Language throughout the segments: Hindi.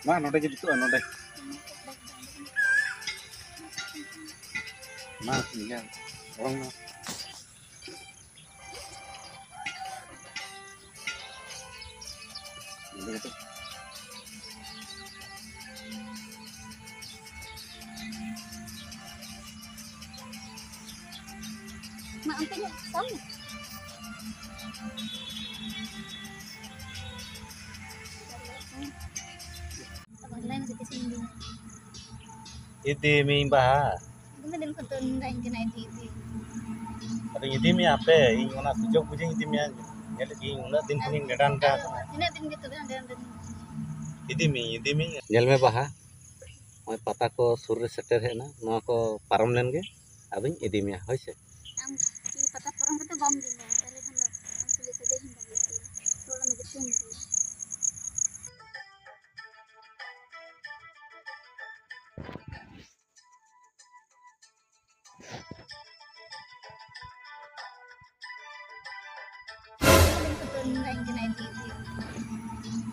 Ma node gitu node. Ma iya. Orang ma. Gitu. Ma ampun sama. Iti mi bah. Guna din ko ton lain kena iti. Ada iti mi apa? Ing ona sujok bujing iti mi aja. Nyel ing ona din kuning gadan ka. Ina din gitu dan Iti mi. Nyel me bah. Oi pata ko sur re seter hena. Noa ko param len ge. Abin iti mi hoy se. am ki pata porong ko bam din ya. Tale khanda am sule se dehin bagi. Rola me gitu.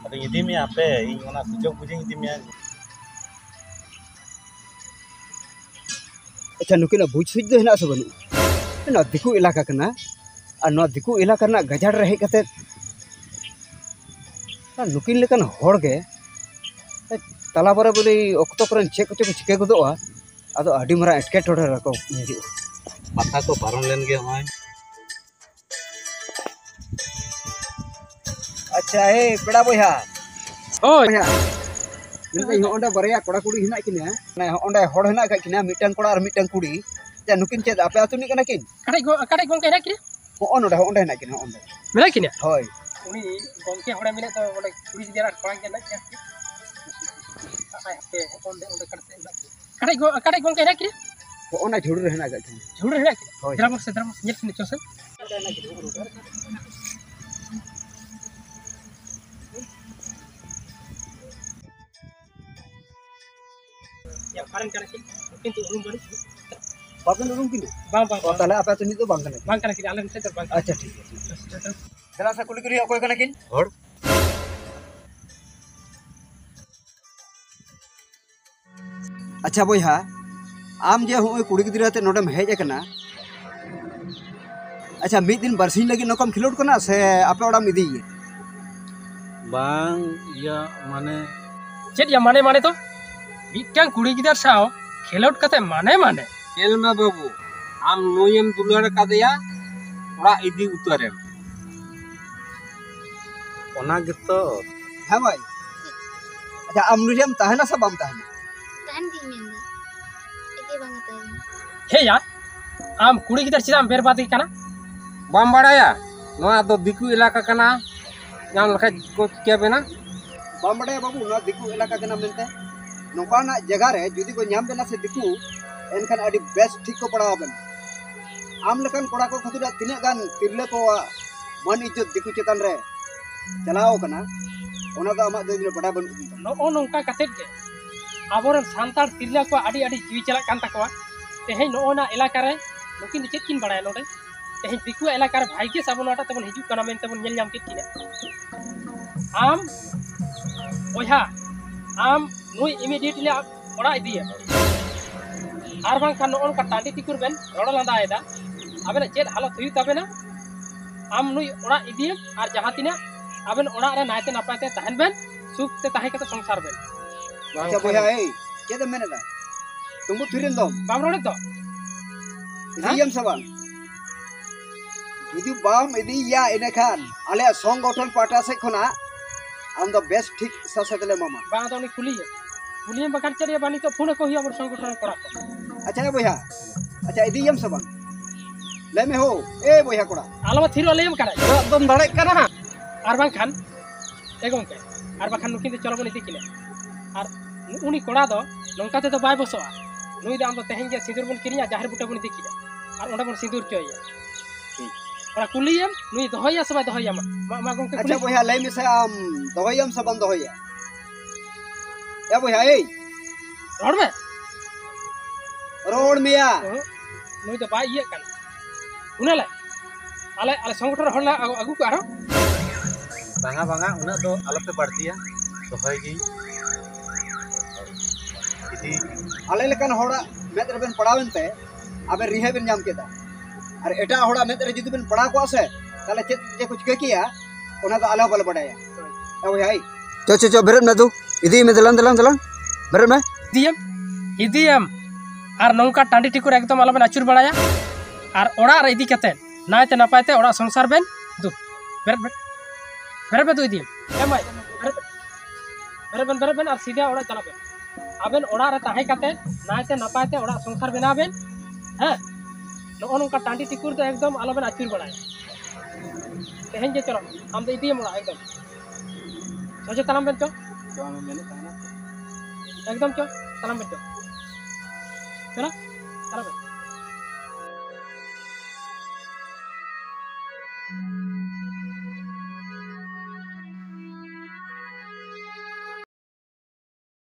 Ada iti mi apa? Ing ona sujok bujing iti mi aja. अच्छा नुकिन बुझ सुझ दो हेना से बनु ना दिकु इलाका कना आ न दिकु इलाका ना गजाड़ रे हेज कते नुकिन लेकन होड़ गे तला बारे बोले अक्तो करन चेक को चिके गदोआ आदो आडी मरा एटके टोडे रको हिजु Pata ko param len ge hoy. अच्छा ए पेड़ा बोया ओय बोया इनका होंडा बरिया कोड़ा कुड़ी हिना किने ना होंडा होड़ हिना का किने मिटन कोड़ा और मिटन कुड़ी जा नुकिन चेद आपे आतुनी कना किन कड़े गोंके ना किने हो ओंडा होंडा हिना किने होंडा मेला किने होय उनी गोंके होड़े मिले तो ओले कुड़ी जरा कोड़ा के ना क्या पे ओंडे कड़े गोंके ना किने हो ओना झुड़ रे हिना का किने झुड़ रे किने होय द्रमस नेट किने चोसे या कारण करे किंतु रूम बड़ी बाबन रूम किने बां बां ओ ताले आपे आतुनी तो बांग कने बां करे कि आलन से तो बां अच्छा ठीक है चला सा कुली कुली अकोय कना किन Hor. अच्छा बोया आम जे हुई कुड़ी गिद्रा ते नोडम हेज कना अच्छा मिद दिन बरसिन लगी नकम खिलोड कना से आपे ओडम इदी Bang ya mane चेत या माने तो मिटन कुड़ी गिदर साव खेलोट कते माने Elma babu, am noyem dular kadaya, ora idi utarem. ona gitu. हां भाई अच्छा आम नुजम ताहना सब आम ताहना Kan di menda. Eke banget ya. हे या आम कुड़ी गिदर चिदाम बर्बादी kana Bam baraya, noa do diku ilaka kana, yang lekaj ko kia bena. बामड़े बाबू ना दिकु इलाका कना मिलते नोकाना जगह रे जुदी को नाम देना से दिकु एनखान अडी बेस्ट ठीक को पड़ाव बन आम लकन कोड़ा को खतुरा तिने गान तिरले को मन इज्जत दिकु चेतन रे चलाओ कना ओना दो अमा दो बड़ा बन नो नोंका कते के आबोरन सांतार तिरला को आडी जीवी चला कान तकवा तेहे नोना इलाका रे नुकिन चेत किन बड़ाय नोडे तेहे दिकु इलाका रे भाई के साबन वाटा तबन हिजु कना मेन तबन नेल नाम के किने आम ओहा आम नुई इमीडिएटली ओड़ा इदिया आर बांग खान नोन का टांडी तिकुर बेन रोड लांदा आयदा आबेन चेत हालत हुई तबेना आम नुई ओड़ा इदिया आर जहां तिना आबेन ओड़ा रे नायते नापाते तहन बेन सुख ते ताहे कते संसार बेन अच्छा बोया ए के दे मेने दा तुमु थिरिन दो बाम रोडे तो इदियम सवाल जुदी बाम इदी या इने खान आले संगठन पाटा से खना हम द बेस्ट ठीक ससतले मामा बांग तो कुली बकार चरिया बानी तो फोन को हिया मोर संगठन करा को अच्छा बोया अच्छा इदियम सवाल ले में हो ए बोया कोड़ा आलमा थिरो लेम करा Dom dalek kana ha. आर बांग खान ए गोंके आर बाखान नुकिन ते चलो बनी दिकिले आर उनी कोड़ा दो नोंका ते तो बाय बसोआ नुई दे आम तो तेहेन जे सिंदूर बन किरिया जाहर बुटा बन दिकिले आर ओंडा बन सिंदूर चोया ᱚᱱᱟ ᱠᱩᱞᱤᱭᱮᱢ ᱱᱩᱭ ᱫᱚᱦᱚᱭᱟ ᱥᱮ ᱵᱟᱭ ᱫᱚᱦᱚᱭᱟ ᱢᱟ ᱜᱚᱝᱠᱮ ᱠᱩᱞᱤ अच्छा बोया लय में से आम दोहयम से बंद दोहया या बोया ए रड़ में रोड मिया नुई तो बाय इये कान उनाले आले संगठन हड़ला आगु को आरो बांगा बांगा उना दो आलोपे बढ़तिया दोहय गी इदी आले लेकन होड़ा मेद रे बेन पड़ावेन ते आबे रिहे बेन जाम केदा और एटा होड़ा मेद रे जुदी बेन पड़ा को से ताले चेत जे कुछ के किया ओना तो आलो बल बडाया या बोया ए चो बेरन ना तू इदी में दलन बेरन में इदियम और नौका टांडी टिकुर एकदम आलोबेन आचुर बड़ाया और ओड़ा रे इदी कते नायते नापायते ओड़ा संसार बेन दु बेरे दु इदियम एमाय बेरे बेन और सीधा ओड़ा चला बेन आबेन ओड़ा रे ताहे कते नायते नापायते ओड़ा संसार बेना बेन हैं नो नौका टांडी टिकुर तो एकदम आलोबेन आचुर बड़ाया तेहें जे चलो हम तो इदियम ओड़ा एकदम सोचे तलाम बेन चो एकदम चो तलाम बेन चो चलो चला